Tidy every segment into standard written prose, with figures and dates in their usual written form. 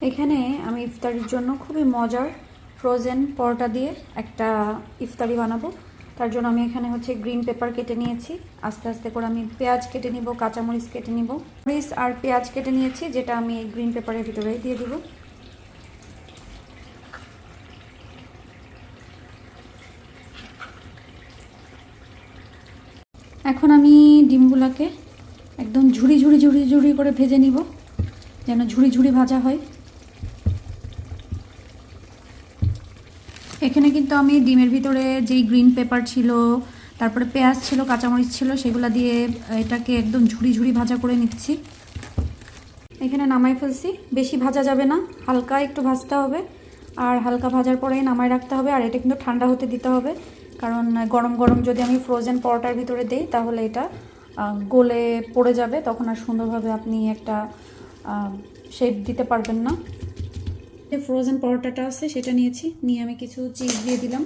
এখানে আমি ইফতারির জন্য খুবই মজার ফ্রোজেন পরোটা দিয়ে একটা ইফতারি বানাবো। তার জন্য আমি এখানে গ্রিন পেপার কেটে নিয়েছি। আস্তে আস্তে করে আমি পেঁয়াজ কেটে নিব, কাঁচামরিচ কেটে নিব, মরিচ আর পেঁয়াজ কেটে নিয়েছি, যেটা আমি গ্রিন পেপারের ভিতরে দিয়ে দিব। এখন আমি ডিমগুলোকে একদম ঝুড়ি ঝুড়ি ঝুড়ি ঝুড়ি করে ভেজে নিব, যেন ঝুড়ি ঝুড়ি ভাজা হয়। এখানে কিন্তু আমি ডিমের ভিতরে যেই গ্রিন পেপার ছিল, তারপরে পেঁয়াজ ছিল, কাঁচামরিচ ছিল, সেগুলো দিয়ে এটাকে একদম ঝুড়ি ঝুড়ি ভাজা করে নিচ্ছি। এখানে নামাই ফেলছি। বেশি ভাজা যাবে না, হালকা একটু ভাজতে হবে, আর হালকা ভাজার পরেই নামাই রাখতে হবে। আর এটা কিন্তু ঠান্ডা হতে দিতে হবে, কারণ গরম গরম যদি আমি ফ্রোজেন পরোটার ভিতরে দিই তাহলে এটা গলে পড়ে যাবে, তখন আর সুন্দরভাবে আপনি একটা শেপ দিতে পারবেন না। যে ফ্রোজেন পরোটাটা আছে সেটা নিয়েছি, নিয়ে আমি কিছু চিজ দিয়ে দিলাম।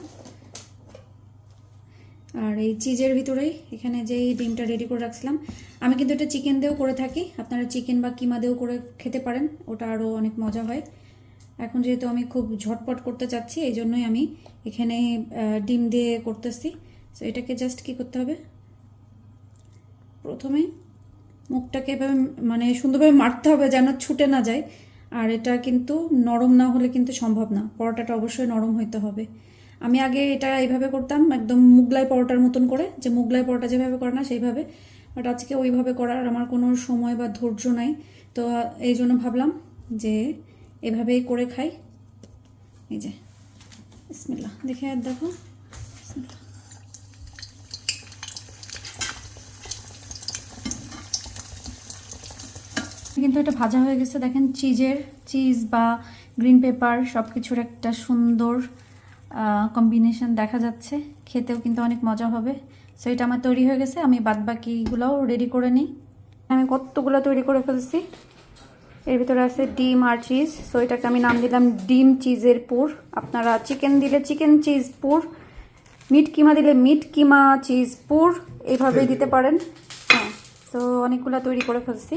আর এই চিজের ভিতরেই এখানে যেই ডিমটা রেডি করে রাখছিলাম, আমি কিন্তু এটা চিকেন দিয়েও করে থাকি, আপনারা চিকেন বা কিমা দিয়েও করে খেতে পারেন, ওটা আরও অনেক মজা হয়। এখন যেহেতু আমি খুব ঝটপট করতে চাচ্ছি, এই জন্যই আমি এখানে ডিম দিয়ে করতেছি। সো এটাকে জাস্ট কী করতে হবে, প্রথমে মুখটাকে এভাবে মানে সুন্দরভাবে মারতে হবে যেন ছুটে না যায়। আর এটা কিন্তু নরম না হলে কিন্তু সম্ভব না, পরোটাটা অবশ্যই নরম হইতে হবে। আমি আগে এটা এইভাবে করতাম, একদম মুগলাই পরোটার মতন করে, যে মুগলাই পরোটা যেভাবে করে না সেইভাবে, বাট আজকে ওইভাবে করার আমার কোনো সময় বা ধৈর্য নাই। তো এই জন্য ভাবলাম যে এভাবেই করে খাই। এই যে বিসমিল্লাহ, দেখে আর দেখো, বিসমিল্লাহ। কিন্তু এটা ভাজা হয়ে গেছে, দেখেন চিজ বা গ্রিন পেপার সব কিছুর একটা সুন্দর কম্বিনেশন দেখা যাচ্ছে, খেতেও কিন্তু অনেক মজা হবে। সো এটা আমার তৈরি হয়ে গেছে, আমি বাদবাকিগুলোও রেডি করে নিই। আমি কতগুলো তৈরি করে ফেলছি। এর ভিতরে আছে ডিম আর চিজ, সো এটাকে আমি নাম দিলাম ডিম চিজের পুর। আপনারা চিকেন দিলে চিকেন চিজ পুর, মিট কিমা দিলে মিট কিমা চিজ পুর, এইভাবেই দিতে পারেন। হ্যাঁ, সো অনেকগুলো তৈরি করে ফেলছি।